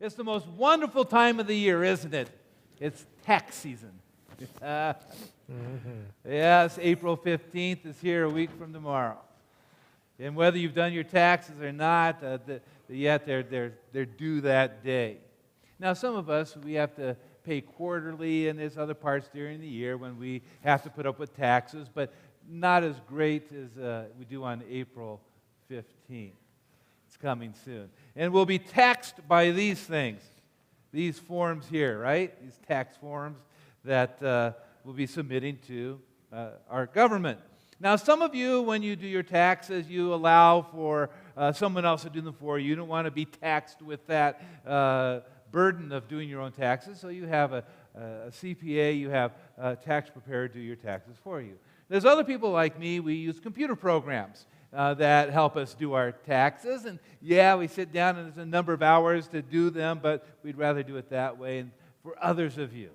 It's the most wonderful time of the year, isn't it? It's tax season. Yes, April 15th is here a week from tomorrow. And whether you've done your taxes or not, yet they're due that day. Now, some of us, we have to pay quarterly, and there's other parts during the year when we have to put up with taxes, but not as great as we do on April 15th. It's coming soon. And we'll be taxed by these things, these forms here, right? These tax forms that we'll be submitting to our government. Now, some of you, when you do your taxes, you allow for someone else to do them for you. You don't want to be taxed with that burden of doing your own taxes, so you have a CPA, you have a tax preparer do your taxes for you. There's other people like me, we use computer programs that help us do our taxes, and yeah, we sit down and there's a number of hours to do them, but we'd rather do it that way. And for others of you,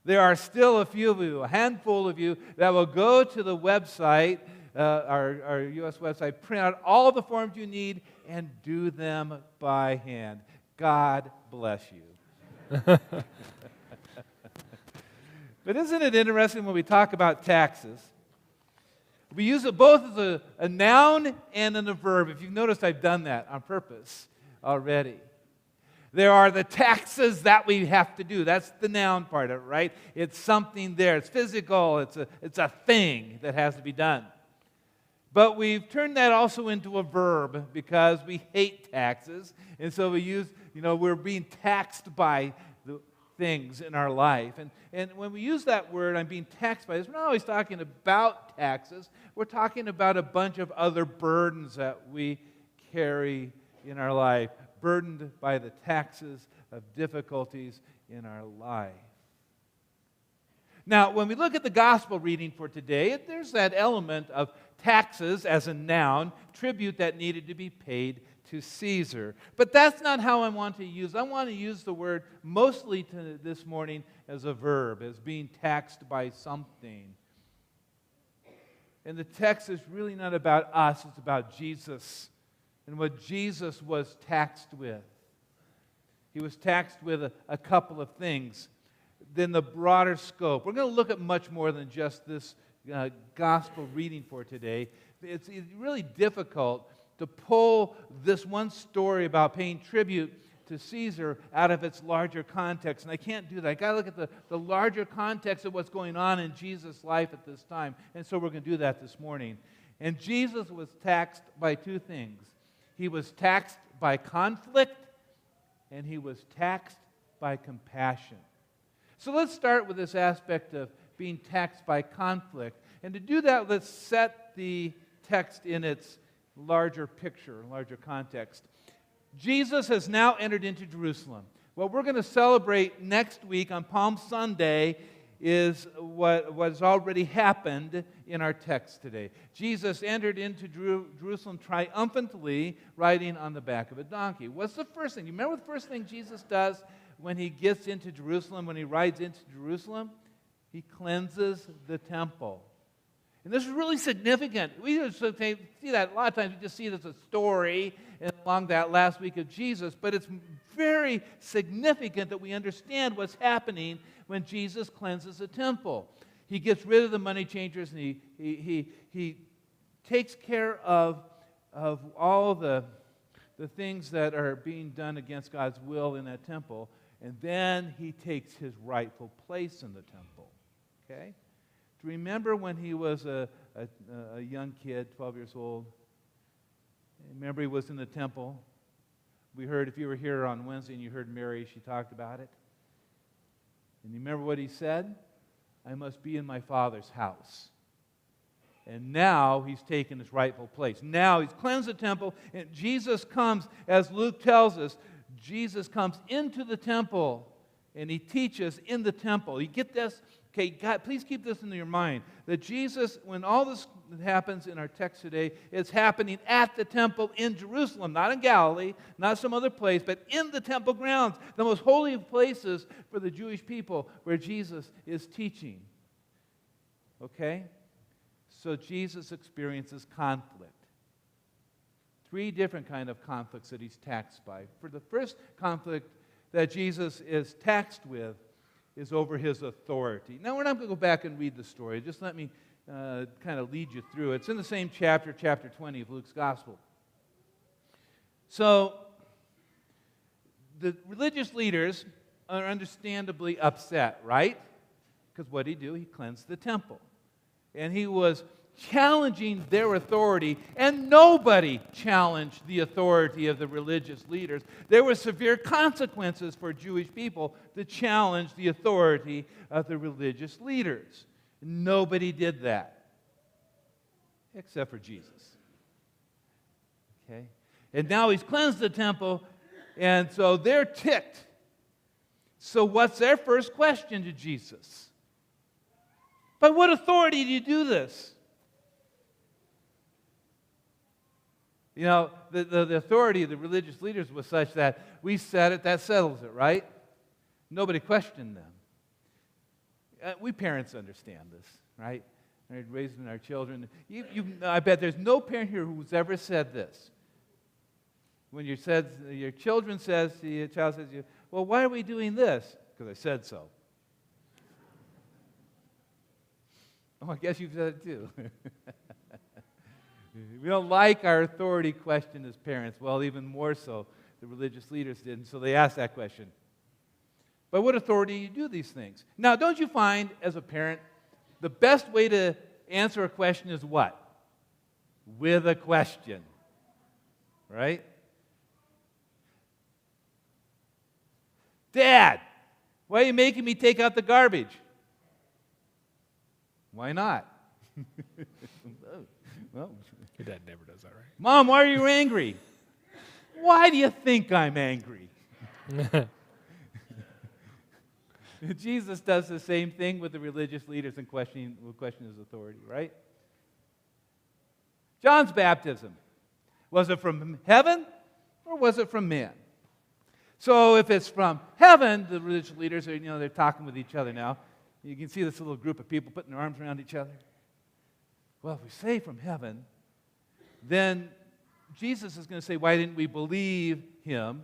there are still a few of you, a handful of you, that will go to the website, our U.S. website, print out all the forms you need, and do them by hand. God bless you. But isn't it interesting when we talk about taxes? We use it both as a noun and as a verb. If you've noticed, I've done that on purpose already. There are the taxes that we have to do. That's the noun part of it, right? It's something there. It's physical. It's a thing that has to be done. But we've turned that also into a verb because we hate taxes. And so we use, we're being taxed by the things in our life. And when we use that word, I'm being taxed by this, we're not always talking about taxes. We're talking about a bunch of other burdens that we carry in our life, burdened by the taxes of difficulties in our life. Now, when we look at the gospel reading for today, there's that element of taxes as a noun, tribute that needed to be paid to Caesar. But that's not how I want to use it. I want to use the word mostly this morning as a verb, as being taxed by something. And the text is really not about us, it's about Jesus and what Jesus was taxed with. He was taxed with a couple of things. Then the broader scope. We're going to look at much more than just this gospel reading for today. It's really difficult to pull this one story about paying tribute to Caesar out of its larger context. And I can't do that. I've got to look at the larger context of what's going on in Jesus' life at this time. And so we're going to do that this morning. And Jesus was taxed by two things. He was taxed by conflict, and he was taxed by compassion. So let's start with this aspect of being taxed by conflict. And to do that, let's set the text in its larger picture, larger context. Jesus has now entered into Jerusalem. What we're going to celebrate next week on Palm Sunday is what has already happened in our text today. Jesus entered into Jerusalem triumphantly, riding on the back of a donkey. What's the first thing? You remember the first thing Jesus does when he gets into Jerusalem, when he rides into Jerusalem? He cleanses the temple. And this is really significant. We just see that a lot of times. We just see it as a story along that last week of Jesus, but it's very significant that we understand what's happening when Jesus cleanses the temple. He gets rid of the money changers, and he takes care of all the things that are being done against God's will in that temple, and then he takes his rightful place in the temple. Okay? Do you remember when he was a young kid, 12 years old? Remember he was in the temple? We heard, if you were here on Wednesday and you heard Mary, she talked about it. And you remember what he said? I must be in my Father's house. And now he's taken his rightful place. Now he's cleansed the temple, and Jesus comes, as Luke tells us, Jesus comes into the temple, and he teaches in the temple. You get this? Okay, God, please keep this in your mind, that Jesus, when all this happens in our text today, it's happening at the temple in Jerusalem, not in Galilee, not some other place, but in the temple grounds, the most holy of places for the Jewish people where Jesus is teaching. Okay? So Jesus experiences conflict. 3 different kind of conflicts that he's taxed by. For the first conflict that Jesus is taxed with is over his authority. Now, we're not going to go back and read the story. Just let me kind of lead you through it. It's in the same chapter, chapter 20 of Luke's Gospel. So, the religious leaders are understandably upset, right? Because what did he do? He cleansed the temple. And he was challenging their authority, and nobody challenged the authority of the religious leaders. There were severe consequences for Jewish people to challenge the authority of the religious leaders. Nobody did that, except for Jesus. Okay? And now he's cleansed the temple, and so they're ticked. So what's their first question to Jesus? By what authority do you do this? You know, the authority of the religious leaders was such that we said it, that settles it, right? Nobody questioned them. We parents understand this, right? Raising our children. I bet there's no parent here who's ever said this. When your children says to you, a child says to you, well, why are we doing this? Because I said so. Oh, I guess you've said it too. We don't like our authority questioned as parents. Well, even more so, the religious leaders did, and so they asked that question. By what authority do you do these things? Now, don't you find, as a parent, the best way to answer a question is what? With a question. Right? Dad, why are you making me take out the garbage? Why not? Well, your dad never does that, right? Mom, why are you angry? Why do you think I'm angry? Jesus does the same thing with the religious leaders and question his authority, right? John's baptism, was it from heaven or was it from man? So if it's from heaven, the religious leaders are, they're talking with each other now. You can see this little group of people putting their arms around each other. Well, if we say from heaven, then Jesus is going to say, why didn't we believe him?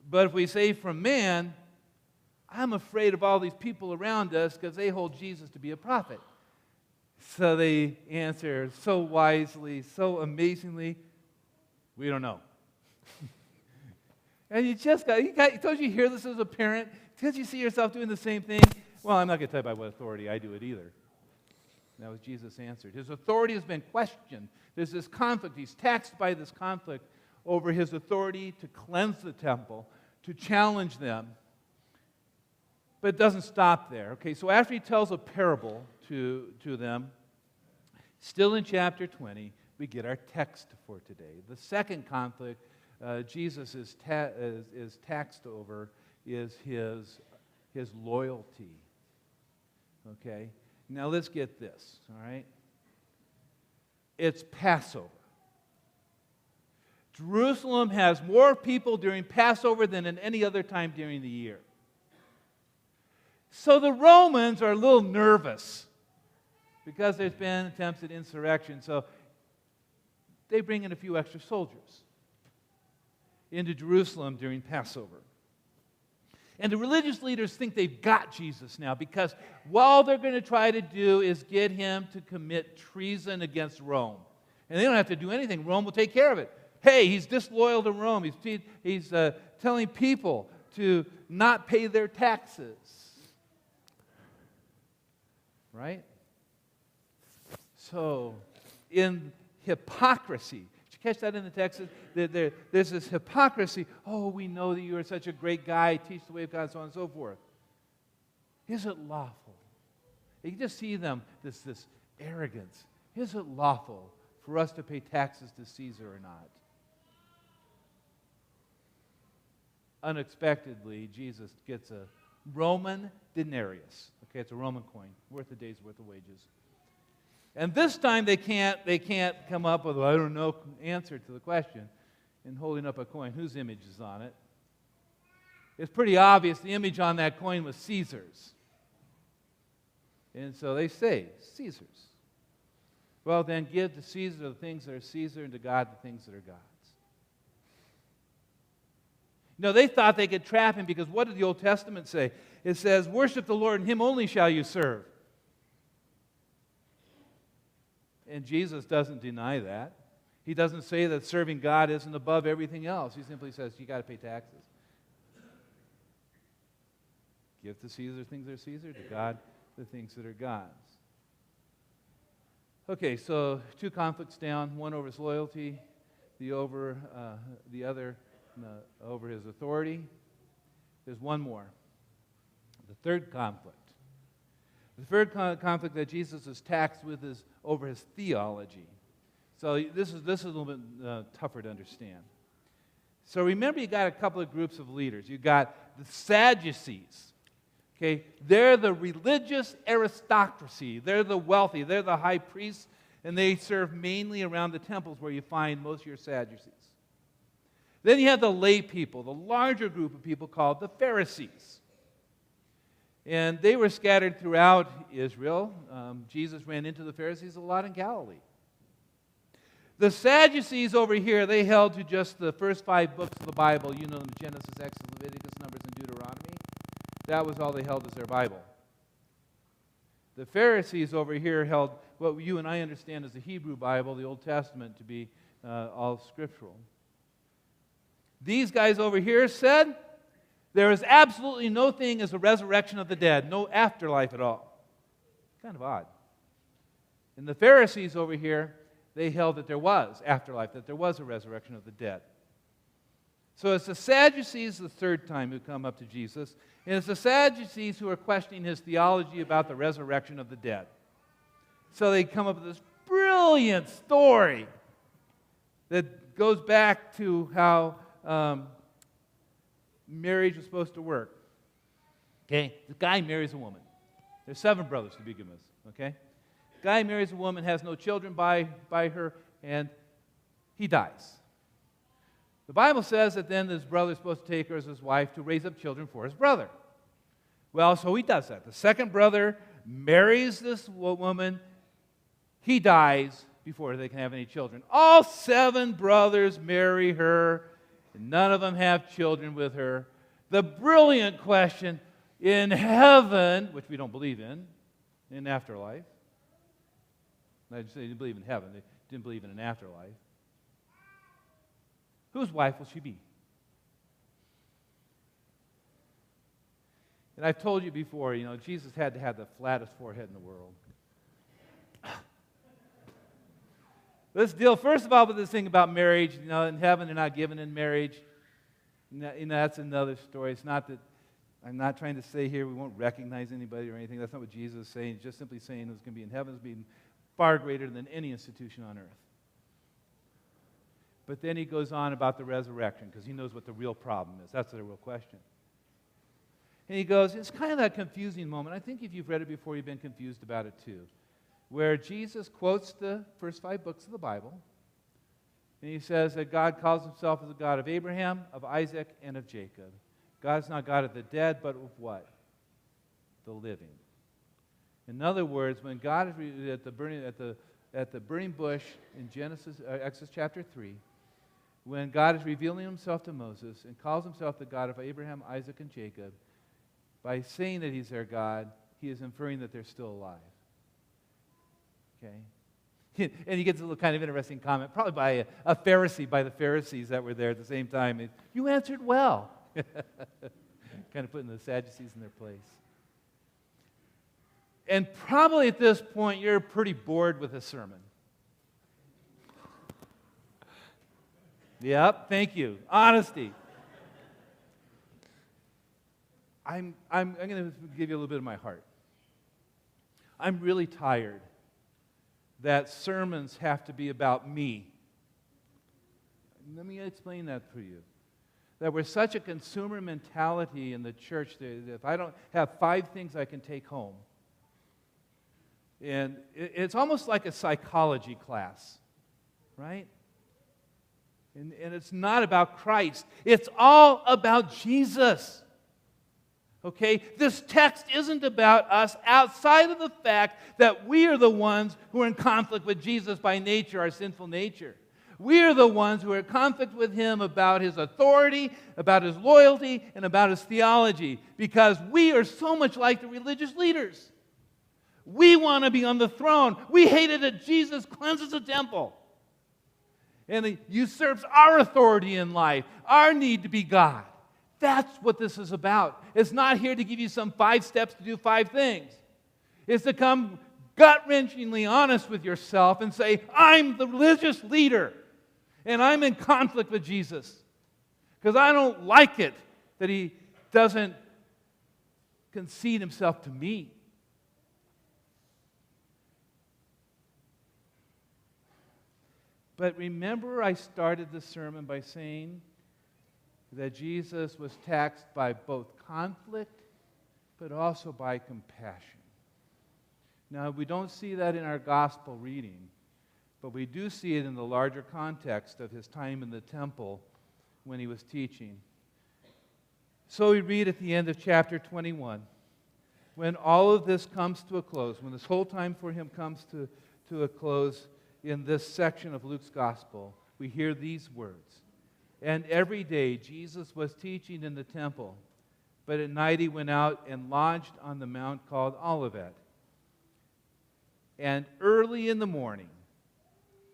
But if we say from man, I'm afraid of all these people around us because they hold Jesus to be a prophet. So they answer so wisely, so amazingly, we don't know. And don't you hear this as a parent? Can't you see yourself doing the same thing? Well, I'm not going to tell you by what authority I do it either. That was Jesus' answered. His authority has been questioned. There's this conflict. He's taxed by this conflict over his authority to cleanse the temple, to challenge them. But it doesn't stop there. Okay, so after he tells a parable to them, still in chapter 20, we get our text for today. The second conflict Jesus is taxed over is his loyalty. Okay? Now let's get this, all right? It's Passover. Jerusalem has more people during Passover than at any other time during the year. So the Romans are a little nervous because there's been attempts at insurrection. So they bring in a few extra soldiers into Jerusalem during Passover. And the religious leaders think they've got Jesus now because all they're going to try to do is get him to commit treason against Rome. And they don't have to do anything. Rome will take care of it. Hey, he's disloyal to Rome. He's telling people to not pay their taxes. Right? So, in hypocrisy, catch that in the text? There's this hypocrisy. Oh, we know that you are such a great guy, teach the way of God, so on and so forth. Is it lawful? You can just see them, this arrogance. Is it lawful for us to pay taxes to Caesar or not? Unexpectedly, Jesus gets a Roman denarius. Okay, it's a Roman coin, worth a day's worth of wages. And this time they can't come up with, I don't know, answer to the question in holding up a coin. Whose image is on it? It's pretty obvious the image on that coin was Caesar's. And so they say, Caesar's. Well, then give to Caesar the things that are Caesar and to God the things that are God's. No, they thought they could trap him because what did the Old Testament say? It says, worship the Lord and him only shall you serve. And Jesus doesn't deny that. He doesn't say that serving God isn't above everything else. He simply says, you got to pay taxes. Give to Caesar things that are Caesar, to God the things that are God's. Okay, so 2 conflicts down, one over his loyalty, the other over his authority. There's one more. The third conflict. The third conflict that Jesus is taxed with is over his theology. So this is a little bit tougher to understand. So remember, you got a couple of groups of leaders. You got the Sadducees. Okay, they're the religious aristocracy. They're the wealthy. They're the high priests, and they serve mainly around the temples where you find most of your Sadducees. Then you have the lay people, the larger group of people called the Pharisees. And they were scattered throughout Israel. Jesus ran into the Pharisees a lot in Galilee. The Sadducees over here, they held to just the first 5 books of the Bible. You know them, Genesis, Exodus, Leviticus, Numbers, and Deuteronomy. That was all they held as their Bible. The Pharisees over here held what you and I understand as the Hebrew Bible, the Old Testament, to be all scriptural. These guys over here said there is absolutely no thing as a resurrection of the dead, no afterlife at all. Kind of odd. And the Pharisees over here, they held that there was afterlife, that there was a resurrection of the dead. So it's the Sadducees the third time who come up to Jesus, and it's the Sadducees who are questioning his theology about the resurrection of the dead. So they come up with this brilliant story that goes back to how marriage was supposed to work. Okay, the guy marries a woman. There's 7 brothers to begin with. Okay, the guy marries a woman, has no children by her, and he dies. The Bible says that then his brother is supposed to take her as his wife to raise up children for his brother. Well, so he does that. The second brother marries this woman. He dies before they can have any children. All 7 brothers marry her, and none of them have children with her. The brilliant question, in heaven, which we don't believe in afterlife. They didn't believe in heaven. They didn't believe in an afterlife. Whose wife will she be? And I've told you before, Jesus had to have the flattest forehead in the world. Let's deal first of all with this thing about marriage. In heaven they're not given in marriage. That's another story. It's not that I'm not trying to say here we won't recognize anybody or anything. That's not what Jesus is saying. He's just simply saying what's going to be in heaven is being far greater than any institution on earth. But then he goes on about the resurrection because he knows what the real problem is. That's the real question. And he goes, it's kind of that confusing moment. I think if you've read it before, you've been confused about it too. Where Jesus quotes the first 5 books of the Bible. And he says that God calls himself as the God of Abraham, of Isaac, and of Jacob. God's not God of the dead, but of what? The living. In other words, when God is at the burning bush in Exodus chapter 3, when God is revealing himself to Moses and calls himself the God of Abraham, Isaac, and Jacob, by saying that he's their God, he is inferring that they're still alive. Okay? And he gets a little kind of interesting comment, probably by a Pharisee, by the Pharisees that were there at the same time. You answered well. Kind of putting the Sadducees in their place. And probably at this point, you're pretty bored with the sermon. Yep, thank you. Honesty. I'm going to give you a little bit of my heart. I'm really tired that sermons have to be about me. Let me explain that to you. That we're such a consumer mentality in the church that if I don't have 5 things I can take home, and it's almost like a psychology class, right? And it's not about Christ. It's all about Jesus. Okay? This text isn't about us outside of the fact that we are the ones who are in conflict with Jesus by nature, our sinful nature. We are the ones who are in conflict with him about his authority, about his loyalty, and about his theology, because we are so much like the religious leaders. We want to be on the throne. We hated that Jesus cleanses the temple and he usurps our authority in life, our need to be God. That's what this is about. It's not here to give you some 5 steps to do 5 things. It's to come gut-wrenchingly honest with yourself and say, I'm the religious leader, and I'm in conflict with Jesus because I don't like it that he doesn't concede himself to me. But remember, I started the sermon by saying that Jesus was taxed by both conflict but also by compassion. Now, we don't see that in our gospel reading, but we do see it in the larger context of his time in the temple when he was teaching. So we read at the end of chapter 21, when all of this comes to a close, when this whole time for him comes to a close in this section of Luke's gospel, we hear these words. And every day Jesus was teaching in the temple, but at night he went out and lodged on the mount called Olivet. And early in the morning,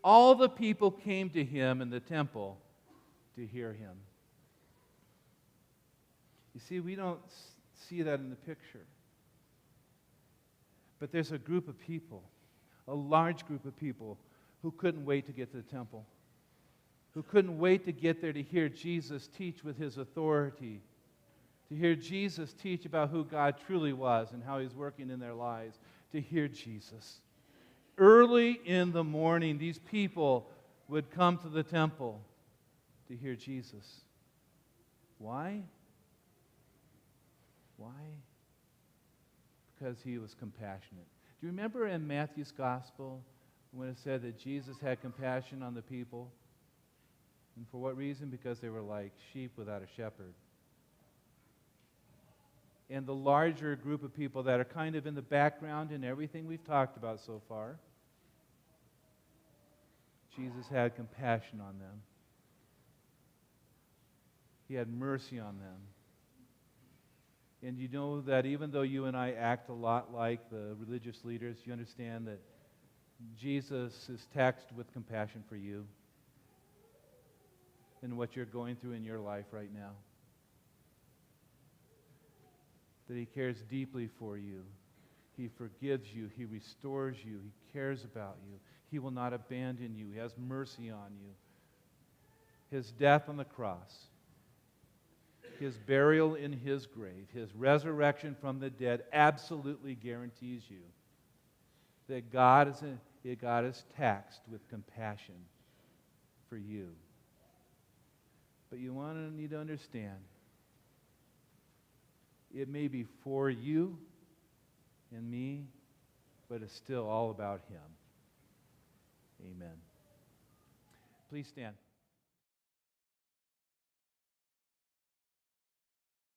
all the people came to him in the temple to hear him. You see, we don't see that in the picture. But there's a group of people, a large group of people, who couldn't wait to get to the temple, who couldn't wait to get there to hear Jesus teach with his authority, to hear Jesus teach about who God truly was and how he's working in their lives, to hear Jesus. Early in the morning, these people would come to the temple to hear Jesus. Why? Why? Because he was compassionate. Do you remember in Matthew's gospel when it said that Jesus had compassion on the people? And for what reason? Because they were like sheep without a shepherd. And the larger group of people that are kind of in the background in everything we've talked about so far, Jesus had compassion on them. He had mercy on them. And you know that even though you and I act a lot like the religious leaders, you understand that Jesus is taxed with compassion for you and what you're going through in your life right now. That he cares deeply for you. He forgives you. He restores you. He cares about you. He will not abandon you. He has mercy on you. His death on the cross, his burial in his grave, his resurrection from the dead absolutely guarantees you that God is taxed with compassion for you. But you need to understand, it may be for you and me, but it's still all about him. Amen. Please stand.